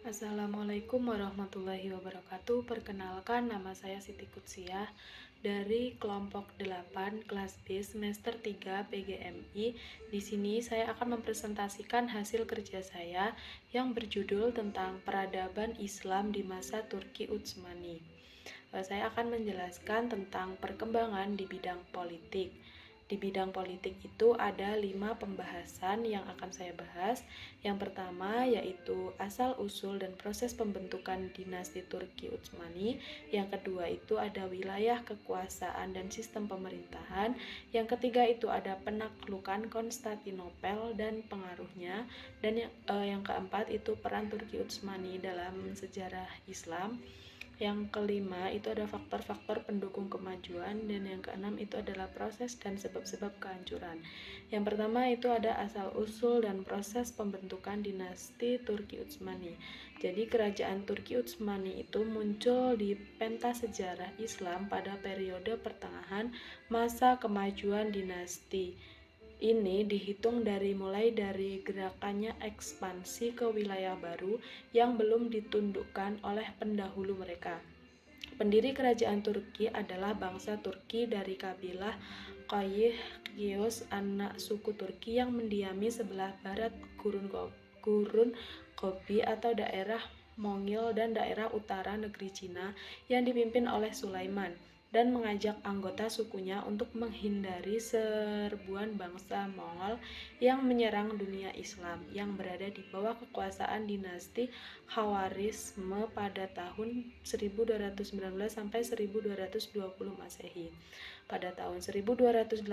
Assalamualaikum warahmatullahi wabarakatuh. Perkenalkan, nama saya Siti Kutsiah dari kelompok 8 kelas B semester 3 PGMI. Di sini saya akan mempresentasikan hasil kerja saya yang berjudul tentang peradaban Islam di masa Turki Utsmani. Saya akan menjelaskan tentang perkembangan di bidang politik. Di bidang politik itu ada 5 pembahasan yang akan saya bahas. Yang pertama yaitu asal-usul dan proses pembentukan dinasti Turki Utsmani. Yang kedua itu ada wilayah kekuasaan dan sistem pemerintahan. Yang ketiga itu ada penaklukan Konstantinopel dan pengaruhnya. Dan yang keempat itu peran Turki Utsmani dalam sejarah Islam. Yang kelima itu ada faktor-faktor pendukung kemajuan, dan yang keenam itu adalah proses dan sebab-sebab kehancuran. Yang pertama itu ada asal-usul dan proses pembentukan dinasti Turki Utsmani. Jadi kerajaan Turki Utsmani itu muncul di pentas sejarah Islam pada periode pertengahan masa kemajuan dinasti. Ini dihitung mulai dari gerakannya ekspansi ke wilayah baru yang belum ditundukkan oleh pendahulu mereka. Pendiri kerajaan Turki adalah bangsa Turki dari kabilah Kios, anak suku Turki yang mendiami sebelah barat Gurun Gobi atau daerah Mongil dan daerah utara negeri Cina yang dipimpin oleh Sulaiman, dan mengajak anggota sukunya untuk menghindari serbuan bangsa Mongol yang menyerang dunia Islam yang berada di bawah kekuasaan dinasti Khawarizme pada tahun 1219 sampai 1220 Masehi. Pada tahun 1288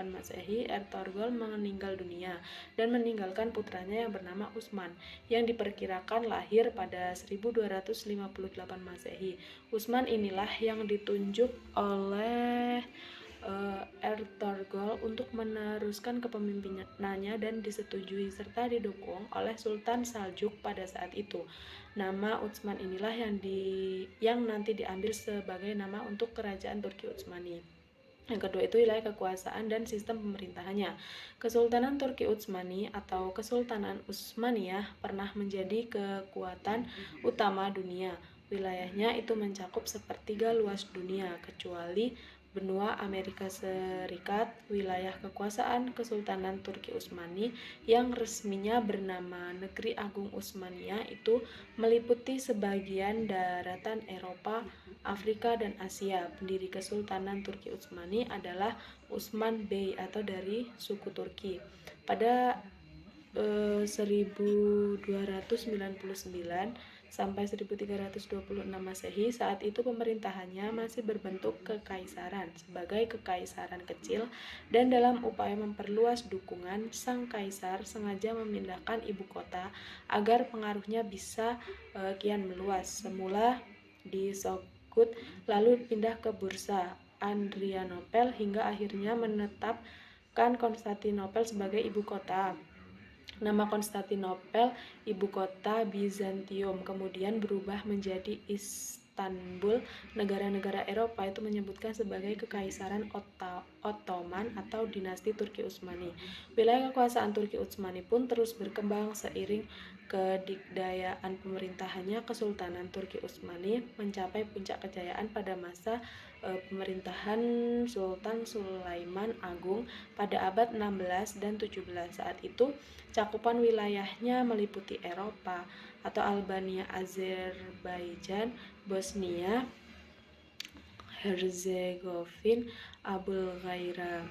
Masehi, Ertugrul meninggal dunia dan meninggalkan putranya yang bernama Utsman, yang diperkirakan lahir pada 1258 Masehi. Utsman inilah yang ditunjuk oleh Ertugrul untuk meneruskan kepemimpinannya dan disetujui serta didukung oleh Sultan Saljuk pada saat itu. Nama Utsman inilah yang nanti diambil sebagai nama untuk kerajaan Turki Utsmani. Yang kedua itu wilayah kekuasaan dan sistem pemerintahannya. Kesultanan Turki Utsmani atau Kesultanan Utsmaniyah pernah menjadi kekuatan utama dunia. Wilayahnya itu mencakup sepertiga luas dunia, kecuali benua Amerika Serikat. Wilayah kekuasaan Kesultanan Turki Utsmani yang resminya bernama Negeri Agung Utsmaniyah itu meliputi sebagian daratan Eropa, Afrika, dan Asia. Pendiri Kesultanan Turki Utsmani adalah Utsman Bey atau dari suku Turki. Pada 1299 sampai 1326 Masehi, saat itu pemerintahannya masih berbentuk kekaisaran sebagai kekaisaran kecil, dan dalam upaya memperluas dukungan, sang kaisar sengaja memindahkan ibu kota agar pengaruhnya bisa kian meluas. Semula di Sogod, lalu pindah ke Bursa, Adrianopel, hingga akhirnya menetapkan Konstantinopel sebagai ibu kota. Nama Konstantinopel, ibu kota Bizantium, kemudian berubah menjadi Istanbul. Negara-negara Eropa itu menyebutkan sebagai Kekaisaran Ottoman atau Dinasti Turki Utsmani. Wilayah kekuasaan Turki Utsmani pun terus berkembang seiring kedikdayaan pemerintahannya. Kesultanan Turki Utsmani mencapai puncak kejayaan pada masa pemerintahan Sultan Sulaiman Agung pada abad 16 dan 17. Saat itu cakupan wilayahnya meliputi Eropa atau Albania, Azerbaijan, Bosnia, Herzegovina, Bulgaria,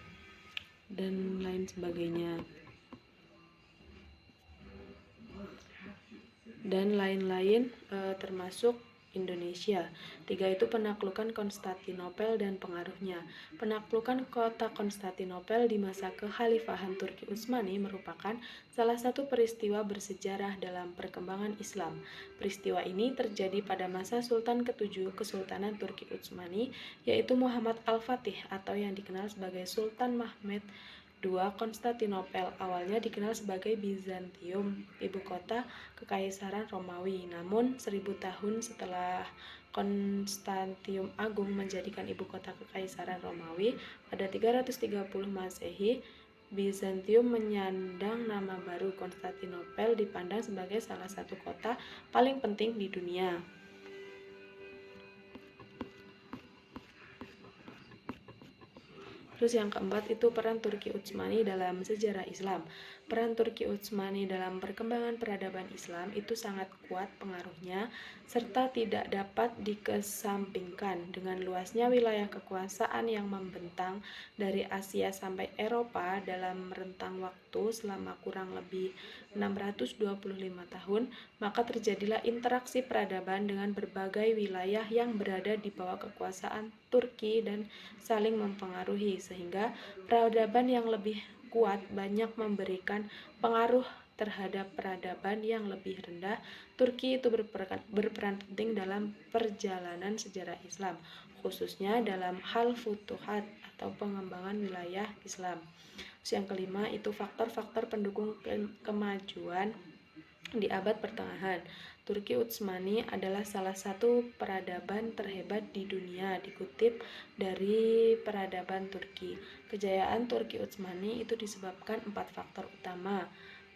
dan lain sebagainya. Dan lain-lain termasuk Indonesia. 3 itu penaklukan Konstantinopel dan pengaruhnya. Penaklukan kota Konstantinopel di masa kekhalifahan Turki Utsmani merupakan salah satu peristiwa bersejarah dalam perkembangan Islam. Peristiwa ini terjadi pada masa Sultan ke-7 Kesultanan Turki Utsmani, yaitu Muhammad Al-Fatih atau yang dikenal sebagai Sultan Mehmed II. Konstantinopel awalnya dikenal sebagai Bizantium, ibu kota Kekaisaran Romawi. Namun 1000 tahun setelah Konstantium Agung menjadikan ibu kota Kekaisaran Romawi pada 330 Masehi, Bizantium menyandang nama baru. Konstantinopel dipandang sebagai salah satu kota paling penting di dunia. Terus yang keempat itu peran Turki Utsmani dalam sejarah Islam. Peran Turki Utsmani dalam perkembangan peradaban Islam itu sangat kuat pengaruhnya serta tidak dapat dikesampingkan. Dengan luasnya wilayah kekuasaan yang membentang dari Asia sampai Eropa dalam rentang waktu selama kurang lebih 625 tahun, maka terjadilah interaksi peradaban dengan berbagai wilayah yang berada di bawah kekuasaan Turki dan saling mempengaruhi, sehingga peradaban yang lebih kuat banyak memberikan pengaruh terhadap peradaban yang lebih rendah. Turki itu berperan penting dalam perjalanan sejarah Islam, khususnya dalam hal futuhat atau pengembangan wilayah Islam. Terus yang kelima itu faktor-faktor pendukung kemajuan di abad pertengahan. Turki Utsmani adalah salah satu peradaban terhebat di dunia, dikutip dari Peradaban Turki. Kejayaan Turki Utsmani itu disebabkan 4 faktor utama: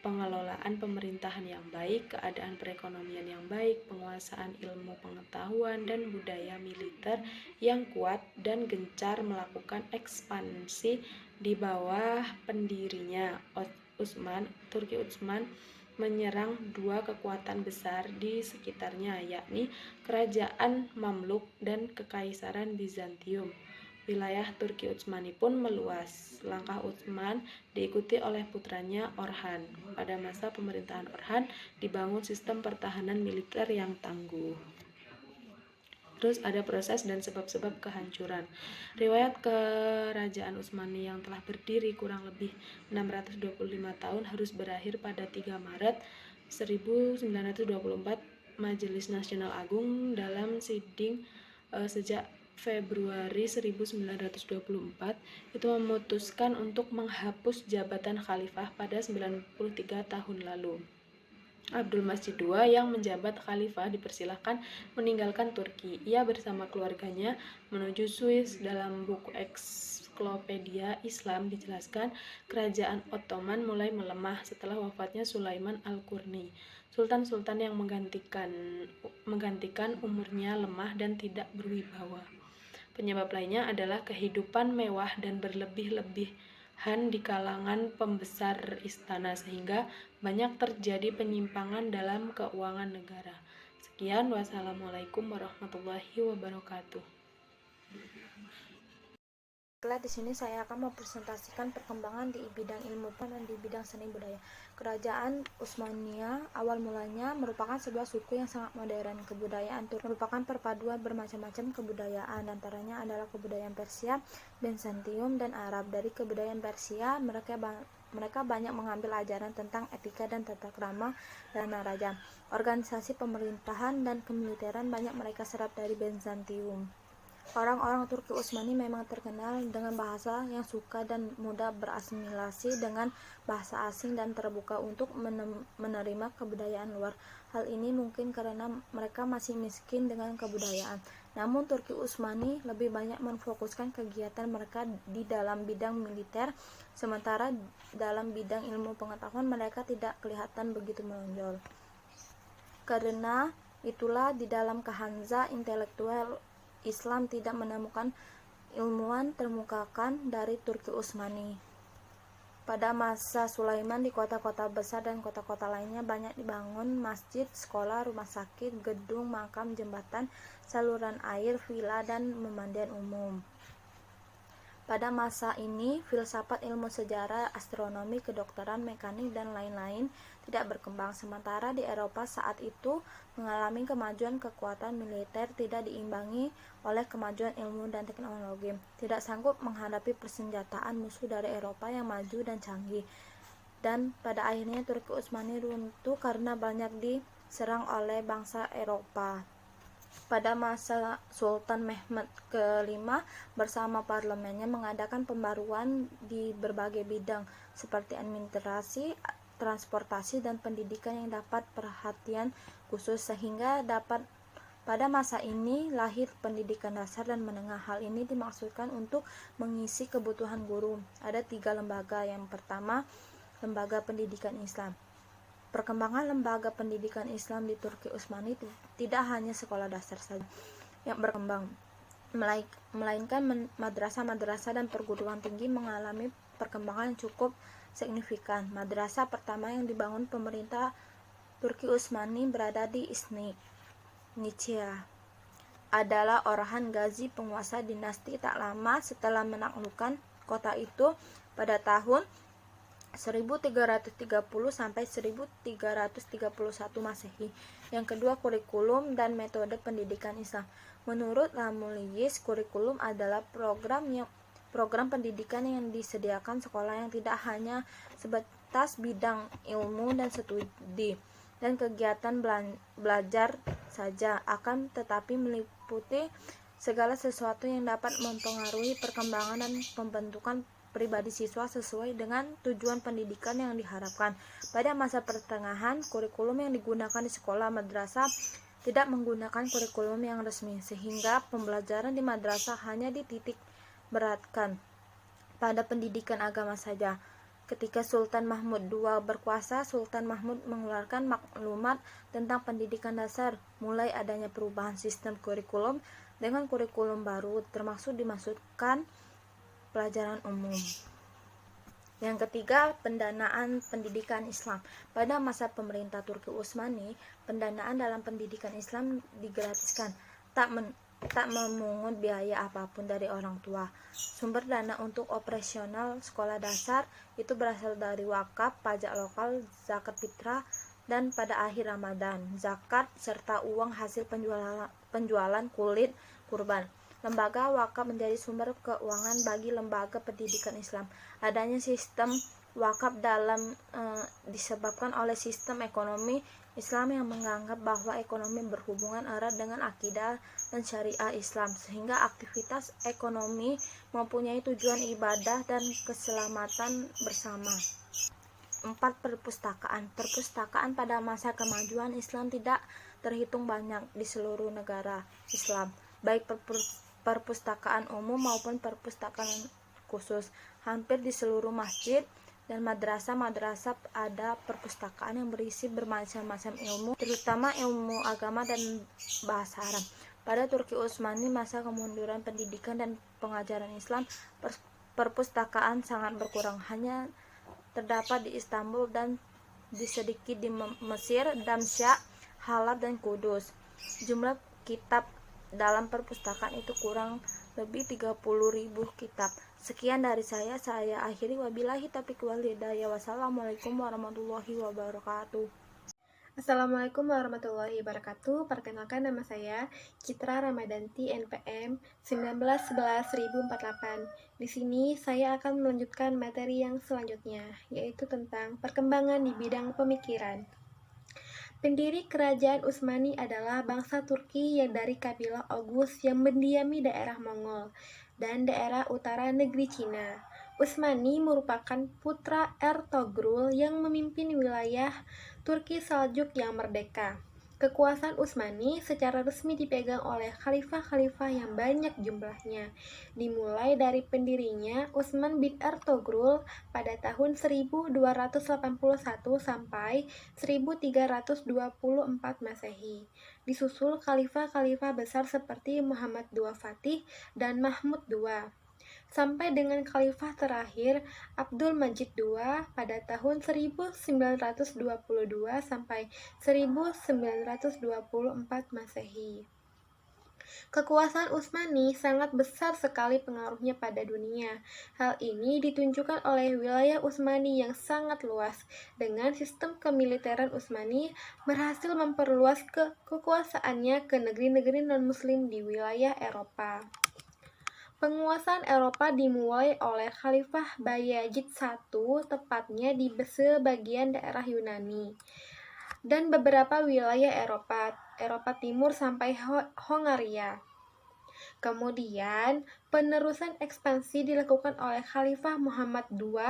pengelolaan pemerintahan yang baik, keadaan perekonomian yang baik, penguasaan ilmu pengetahuan dan budaya militer yang kuat, dan gencar melakukan ekspansi di bawah pendirinya Turki Utsman menyerang dua kekuatan besar di sekitarnya, yakni Kerajaan Mamluk dan Kekaisaran Bizantium. Wilayah Turki Utsmani pun meluas. Langkah Utsman diikuti oleh putranya Orhan. Pada masa pemerintahan Orhan dibangun sistem pertahanan militer yang tangguh. Terus ada proses dan sebab-sebab kehancuran. Riwayat kerajaan Utsmani yang telah berdiri kurang lebih 625 tahun harus berakhir pada 3 Maret 1924. Majelis Nasional Agung dalam siding sejak Februari 1924 itu memutuskan untuk menghapus jabatan khalifah pada 93 tahun lalu. Abdul Masjid II yang menjabat khalifah dipersilahkan meninggalkan Turki. Ia bersama keluarganya menuju Swiss. Dalam buku Ensiklopedia Islam dijelaskan kerajaan Ottoman mulai melemah setelah wafatnya Sulaiman Al-Qurni. Sultan-sultan yang menggantikan umurnya lemah dan tidak berwibawa. Penyebab lainnya adalah kehidupan mewah dan berlebih-lebihan di kalangan pembesar istana, sehingga banyak terjadi penyimpangan dalam keuangan negara. Sekian, wassalamualaikum warahmatullahi wabarakatuh. Di sini saya akan mempresentasikan perkembangan di bidang ilmu dan di bidang seni budaya. Kerajaan Utsmania awal mulanya merupakan sebuah suku yang sangat modern. Kebudayaan Turki merupakan perpaduan bermacam-macam kebudayaan, antaranya adalah kebudayaan Persia, Bizantium, dan Arab. Dari kebudayaan Persia, mereka banyak mengambil ajaran tentang etika dan tata krama dan raja. Organisasi pemerintahan dan kemiliteran banyak mereka serap dari Bizantium. Orang-orang Turki Utsmani memang terkenal dengan bahasa yang suka dan mudah berasimilasi dengan bahasa asing dan terbuka untuk menerima kebudayaan luar. Hal ini mungkin karena mereka masih miskin dengan kebudayaan. Namun Turki Utsmani lebih banyak memfokuskan kegiatan mereka di dalam bidang militer, sementara dalam bidang ilmu pengetahuan mereka tidak kelihatan begitu menonjol. Karena itulah di dalam Kahanza intelektual Islam tidak menemukan ilmuwan termukakan dari Turki Utsmani. Pada masa Sulaiman, di kota-kota besar dan kota-kota lainnya banyak dibangun masjid, sekolah, rumah sakit, gedung, makam, jembatan, saluran air, villa, dan pemandian umum. Pada masa ini, filsafat, ilmu sejarah, astronomi, kedokteran, mekanik, dan lain-lain tidak berkembang. Sementara di Eropa saat itu mengalami kemajuan kekuatan militer tidak diimbangi oleh kemajuan ilmu dan teknologi. Tidak sanggup menghadapi persenjataan musuh dari Eropa yang maju dan canggih. Dan pada akhirnya Turki Utsmani runtuh karena banyak diserang oleh bangsa Eropa. Pada masa Sultan Mehmed ke-5 bersama parlemennya mengadakan pembaruan di berbagai bidang seperti administrasi, transportasi, dan pendidikan yang dapat perhatian khusus sehingga dapat Pada masa ini lahir pendidikan dasar dan menengah. Hal ini dimaksudkan untuk mengisi kebutuhan guru. Ada 3 lembaga. Yang pertama, lembaga pendidikan Islam. Perkembangan lembaga pendidikan Islam di Turki Utsmani tidak hanya sekolah dasar saja yang berkembang, melainkan madrasah-madrasah dan perguruan tinggi mengalami perkembangan cukup signifikan. Madrasah pertama yang dibangun pemerintah Turki Utsmani berada di Iznik, Nicosia. Adalah Orhan Gazi, penguasa dinasti tak lama setelah menaklukkan kota itu pada tahun 1330 sampai 1331 Masehi. Yang kedua, kurikulum dan metode pendidikan Islam. Menurut Ramuliyis, kurikulum adalah program pendidikan yang disediakan sekolah yang tidak hanya sebatas bidang ilmu dan studi dan kegiatan belajar saja, akan tetapi meliputi segala sesuatu yang dapat mempengaruhi perkembangan dan pembentukan pribadi siswa sesuai dengan tujuan pendidikan yang diharapkan. Pada masa pertengahan, kurikulum yang digunakan di sekolah madrasah tidak menggunakan kurikulum yang resmi, sehingga pembelajaran di madrasah hanya dititik beratkan pada pendidikan agama saja. Ketika Sultan Mahmud II berkuasa, Sultan Mahmud mengeluarkan maklumat tentang pendidikan dasar. Mulai adanya perubahan sistem kurikulum dengan kurikulum baru, termasuk dimasukkan pelajaran umum. Yang ketiga, pendanaan pendidikan Islam. Pada masa pemerintah Turki Utsmani, pendanaan dalam pendidikan Islam digratiskan, tak memungut biaya apapun dari orang tua. Sumber dana untuk operasional sekolah dasar itu berasal dari wakaf, pajak lokal, zakat fitrah, dan pada akhir Ramadan, zakat serta uang hasil penjualan kulit kurban. Lembaga wakaf menjadi sumber keuangan bagi lembaga pendidikan Islam. Adanya sistem wakaf disebabkan oleh sistem ekonomi Islam yang menganggap bahwa ekonomi berhubungan erat dengan akidah dan syariah Islam, sehingga aktivitas ekonomi mempunyai tujuan ibadah dan keselamatan bersama. 4. Perpustakaan pada masa kemajuan Islam tidak terhitung banyak di seluruh negara Islam, baik perpustakaan umum maupun perpustakaan khusus. Hampir di seluruh masjid dan madrasah ada perpustakaan yang berisi bermacam-macam ilmu, terutama ilmu agama dan bahasa Arab. Pada Turki Utsmani, masa kemunduran pendidikan dan pengajaran Islam, perpustakaan sangat berkurang. Hanya terdapat di Istanbul dan sedikit di Mesir, Damsyik, Halab, dan Kudus. Jumlah kitab dalam perpustakaan itu kurang lebih 30.000 kitab. Sekian dari saya akhiri, wabillahi taufiq wal hidayah. Wassalamualaikum warahmatullahi wabarakatuh. Assalamualaikum warahmatullahi wabarakatuh. Perkenalkan, nama saya Citra Ramadanti, NPM 1911.048. Di sini saya akan melanjutkan materi yang selanjutnya, yaitu tentang perkembangan di bidang pemikiran. Pendiri kerajaan Utsmani adalah bangsa Turki yang dari kabilah Oghuz yang mendiami daerah Mongol dan daerah utara negeri Cina. Utsmani merupakan putra Ertugrul yang memimpin wilayah Turki Saljuk yang merdeka. Kekuasaan Utsmani secara resmi dipegang oleh khalifah-khalifah yang banyak jumlahnya, dimulai dari pendirinya Utsman bin Ertugrul pada tahun 1281 sampai 1324 Masehi. Disusul khalifah-khalifah besar seperti Muhammad II Fatih dan Mahmud II, sampai dengan khalifah terakhir Abdul Majid II pada tahun 1922 sampai 1924 Masehi. Kekuasaan Utsmani sangat besar sekali pengaruhnya pada dunia. Hal ini ditunjukkan oleh wilayah Utsmani yang sangat luas. Dengan sistem kemiliteran Utsmani berhasil memperluas kekuasaannya ke negeri-negeri non-muslim di wilayah Eropa. Penguasaan Eropa dimulai oleh Khalifah Bayezid I, tepatnya di sebagian daerah Yunani dan beberapa wilayah Eropa Timur sampai Hongaria. Kemudian, Penerusan ekspansi dilakukan oleh Khalifah Muhammad II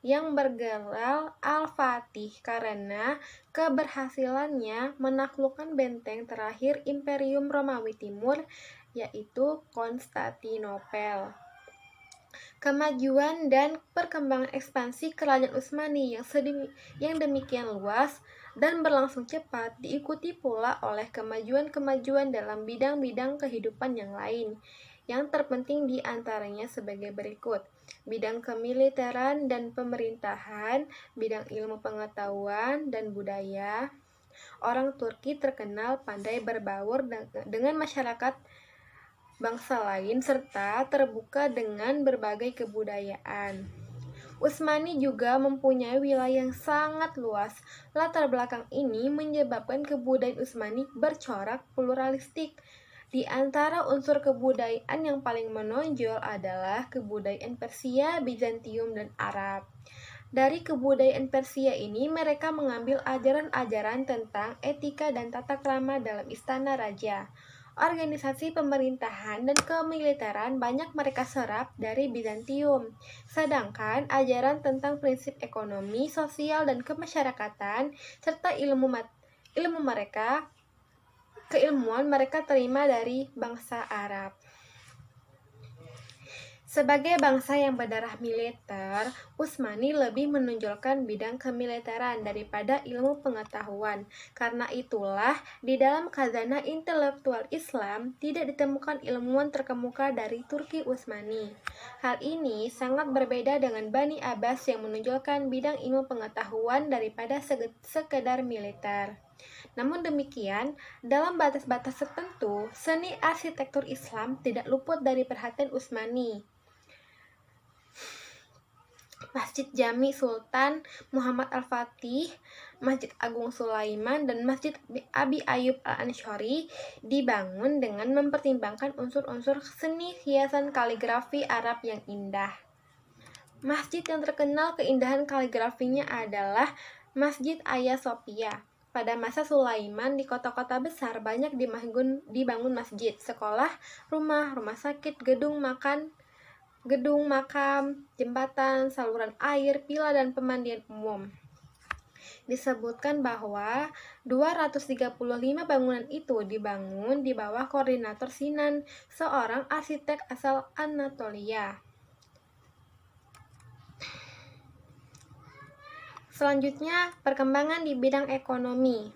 yang bergelar Al-Fatih karena keberhasilannya menaklukkan benteng terakhir Imperium Romawi Timur, yaitu Konstantinopel. Kemajuan dan perkembangan ekspansi Kerajaan Utsmani yang demikian luas dan berlangsung cepat diikuti pula oleh kemajuan-kemajuan dalam bidang-bidang kehidupan yang lain. Yang terpenting di antaranya sebagai berikut: bidang kemiliteran dan pemerintahan, bidang ilmu pengetahuan dan budaya. Orang Turki terkenal pandai berbaur dengan masyarakat bangsa lain serta terbuka dengan berbagai kebudayaan. Utsmani juga mempunyai wilayah yang sangat luas. Latar belakang ini menyebabkan kebudayaan Utsmani bercorak pluralistik. Di antara unsur kebudayaan yang paling menonjol adalah kebudayaan Persia, Bizantium, dan Arab. Dari kebudayaan Persia ini, mereka mengambil ajaran-ajaran tentang etika dan tata krama dalam istana raja. Organisasi pemerintahan dan kemiliteran banyak mereka serap dari Bizantium, sedangkan ajaran tentang prinsip ekonomi, sosial, dan kemasyarakatan serta keilmuan mereka terima dari bangsa Arab. Sebagai bangsa yang berdarah militer, Utsmani lebih menonjolkan bidang kemiliteran daripada ilmu pengetahuan. Karena itulah, di dalam khazanah intelektual Islam tidak ditemukan ilmuwan terkemuka dari Turki Utsmani. Hal ini sangat berbeda dengan Bani Abbas yang menonjolkan bidang ilmu pengetahuan daripada sekedar militer. Namun demikian, dalam batas-batas tertentu, seni arsitektur Islam tidak luput dari perhatian Utsmani. Masjid Jami Sultan Muhammad Al-Fatih, Masjid Agung Sulaiman, dan Masjid Abi Ayyub Al-Ansyari dibangun dengan mempertimbangkan unsur-unsur seni hiasan kaligrafi Arab yang indah. Masjid yang terkenal keindahan kaligrafinya adalah Masjid Hagia Sophia. Pada masa Sulaiman, di kota-kota besar banyak dibangun masjid, sekolah, rumah sakit, gedung makam, jembatan, saluran air, villa, dan pemandian umum. Disebutkan bahwa 235 bangunan itu dibangun di bawah koordinator Sinan, seorang arsitek asal Anatolia. Selanjutnya, perkembangan di bidang ekonomi.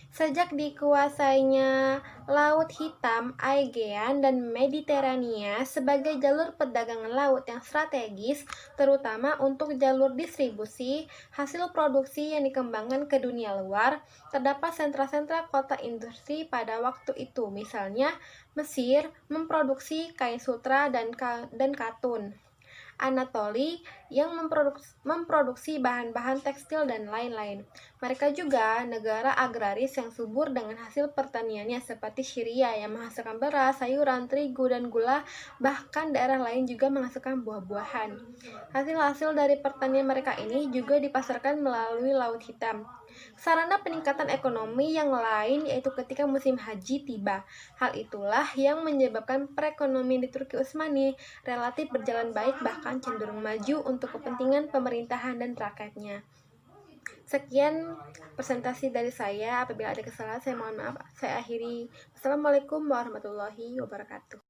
Sejak dikuasainya Laut Hitam, Aegean, dan Mediterania sebagai jalur perdagangan laut yang strategis, terutama untuk jalur distribusi hasil produksi yang dikembangkan ke dunia luar, terdapat sentra-sentra kota industri pada waktu itu. Misalnya, Mesir memproduksi kain sutra dan katun. Anatoli yang memproduksi bahan-bahan tekstil dan lain-lain. Mereka juga negara agraris yang subur dengan hasil pertaniannya seperti Syria yang menghasilkan beras, sayuran, terigu, dan gula, bahkan daerah lain juga menghasilkan buah-buahan. Hasil-hasil dari pertanian mereka ini juga dipasarkan melalui Laut Hitam. Sarana peningkatan ekonomi yang lain yaitu ketika musim haji tiba. Hal itulah yang menyebabkan perekonomian di Turki Utsmani relatif berjalan baik, bahkan cenderung maju untuk kepentingan pemerintahan dan rakyatnya. Sekian presentasi dari saya. Apabila ada kesalahan, saya mohon maaf. Saya akhiri. Assalamualaikum warahmatullahi wabarakatuh.